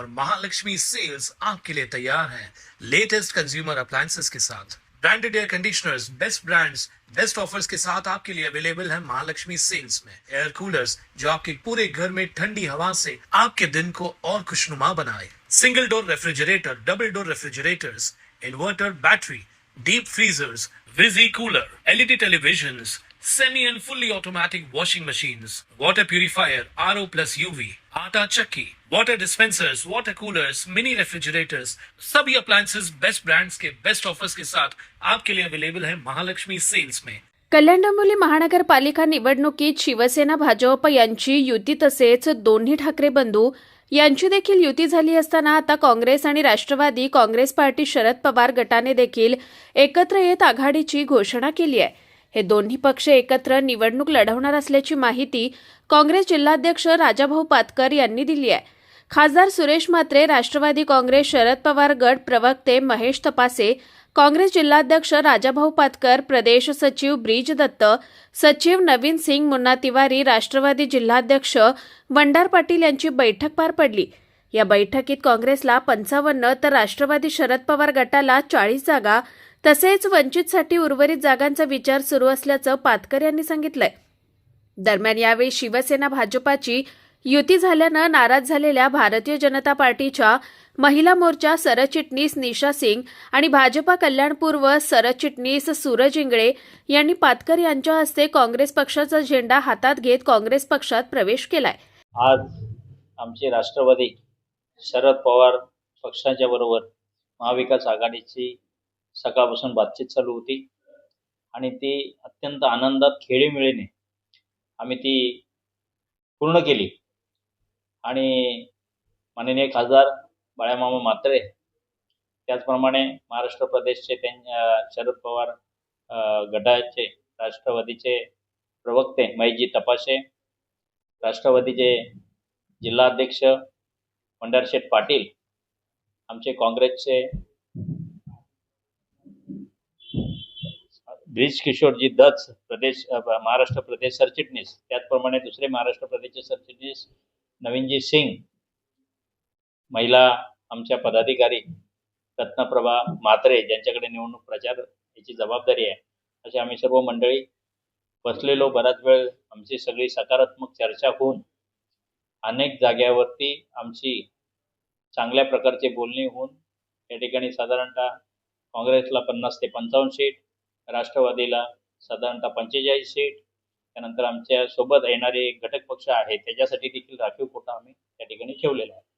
और महालक्ष्मी सेल्स आपके लिए तैयार है लेटेस्ट कंज्यूमर अप्लायंसेस के साथ। Branded air conditioners, best brands, best offers के साथ आपके लिए अवेलेबल है महालक्ष्मी सेल्स में। एयर कूलर्स जो आपके पूरे घर में ठंडी हवा से आपके दिन को और खुशनुमा बनाए। Single door refrigerator, double door refrigerators, inverter battery, deep freezers, visi cooler, LED televisions, semi and fully automatic washing machines, water purifier, RO plus UV, आटा चक्की, water dispensers, water coolers, mini refrigerators, सभी appliances best brands के best offers के साथ आपके लिए available है Mahalakshmi sales में। कल्याण डोंबिवली महानगरपालिका निवडणुकीत शिवसेना भाजप यांची युती तसेच दोन्ही ठाकरे बंधू यांची देखील युती झाली असताना आता काँग्रेस आणि राष्ट्रवादी काँग्रेस पार्टी शरद पवार गटाने देखील एकत्र येत आघाडीची घोषणा केली आहे। हे दोन्ही पक्ष एकत्र निवडणूक लढवणार असल्याची माहिती काँग्रेस जिल्हाध्यक्ष राजाभाऊ पातकर यांनी दिली आहे। खासदार सुरेश म्हात्रे, राष्ट्रवादी काँग्रेस शरद पवार गट प्रवक्ते महेश तपासे, काँग्रेस जिल्हाध्यक्ष राजाभाऊ पातकर, प्रदेश सचिव ब्रिज दत्त, सचिव नवीन सिंग मुन्ना तिवारी, राष्ट्रवादी जिल्हाध्यक्ष वंडार पाटील यांची बैठक पार पडली। या बैठकीत काँग्रेसला 55 तर राष्ट्रवादी शरद पवार गटाला 40 जागा तसेच वंचितसाठी उर्वरित जागांचा विचार सुरू असल्याचं पातकर यांनी सांगितलंय। दरम्यान यावेळी शिवसेना भाजपाची युती झाल्यानं नाराज झालेल्या भारतीय जनता पार्टीच्या महिला मोर्चा सरचिटणीस निशा सिंग आणि भाजपा कल्याण पूर्व सरचिटणीस सूरज इंगळे यांनी पातकर यांच्या हस्ते काँग्रेस पक्षाचा झेंडा हातात घेत काँग्रेस पक्षात प्रवेश केलाय। आज आमचे राष्ट्रवादी शरद पवार पक्षाच्या बरोबर महाविकास आघाडीची सकाळपासून बातचीत चालू होती आणि ती अत्यंत आनंदात खेळीमेळीने आम्ही ती पूर्ण केली आणि माननीय खासदार बाळामामा म्हात्रे त्याचप्रमाणे महाराष्ट्र प्रदेशचे शरद पवार गटाचे राष्ट्रवादीचे प्रवक्ते महेशजी तपासे, राष्ट्रवादीचे जिल्हाध्यक्ष वंडारशेठ पाटील, आमचे काँग्रेसचे ब्रिज किशोरजी दत्त प्रदेश महाराष्ट्र प्रदेश सरचिटणीस, त्याचप्रमाणे दुसरे महाराष्ट्र प्रदेशचे सरचिटणीस नवीनजी सिंग, महिला आमच्या पदाधिकारी रत्नप्रभा म्हात्रे ज्यांच्याकडे निवडणूक प्रचार याची जबाबदारी आहे, असे आम्ही सर्व मंडळी बसलेलो। बराच वेळ आमची सगळी सकारात्मक चर्चा होऊन अनेक जाग्यावरती आमची चांगल्या प्रकारचे बोलणी होऊन या ठिकाणी साधारणतः काँग्रेसला 50 ते 55 सीट, राष्ट्रवादीला साधारणतः 45 सीट, त्यानंतर आमच्या सोबत येणारे घटक पक्ष आहे त्याच्यासाठी देखील राखीव कोटा आम्ही त्या ठिकाणी ठेवलेला आहे।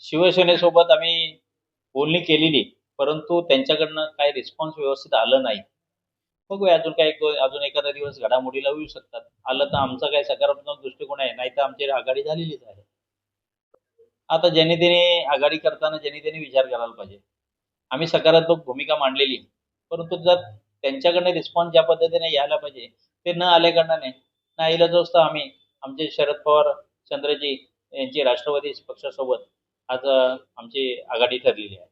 शिवसेनेसोबत आम्ही बोलणी केलेली, परंतु त्यांच्याकडनं काही रिस्पॉन्स व्यवस्थित आलं नाही। बघूया अजून अजून एखादा दिवस घडामोडीला येऊ शकतात, आलं तर आमचा काही सकारात्मक दृष्टिकोन आहे, नाही तर आमची आघाडी झालेलीच आहे। आता ज्यांनी त्यांनी आघाडी करताना ज्यांनी त्यांनी विचार करायला पाहिजे। आम्ही सकारात्मक भूमिका मांडलेली, परंतु जर त्यांच्याकडनं रिस्पॉन्स ज्या पद्धतीने यायला पाहिजे ते न आल्या कारणाने नाईलाजास्तव आम्ही आमचे शरद पवार चंद्रजी यांची राष्ट्रवादी पक्षासोबत आज आमची आघाडी ठरलेली आहे।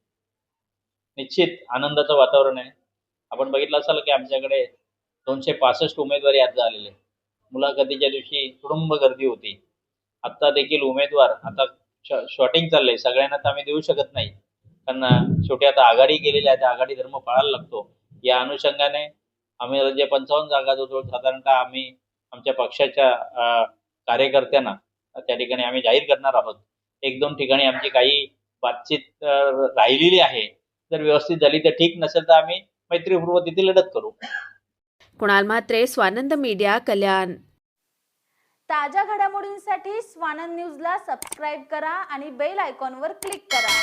निश्चित आनंदाचं वातावरण आहे। आपण बघितलं असाल की आमच्याकडे 265 उमेदवारी आज झालेले, मुलाखतीच्या दिवशी तुडुंब गर्दी होती। आता देखील उमेदवार आता शॉर्टिंग चाललंय, सगळ्यांना तर आम्ही देऊ शकत नाही, कारण शेवटी आता आघाडी केलेली आहे, त्या आघाडी धर्म पाळायला लागतो। या अनुषंगाने आम्ही जे 55 जागा जो साधारणतः आम्ही आमच्या पक्षाच्या कार्यकर्त्यांना त्या ठिकाणी आम्ही जाहीर करणार आहोत। 1-2 ठिकाणी आमची काही बातचीत राहिलेली आहे, जर व्यवस्थित झाली तर ठीक, नसेल तर आम्ही मैत्रीपूर्वक तिथे लढत करू। कुणाल म्हात्रे, स्वानंद मीडिया, कल्याण। ताज्या घडामोडींसाठी स्वानंद न्यूजला सबस्क्राईब करा आणि बेल आयकॉनवर क्लिक करा।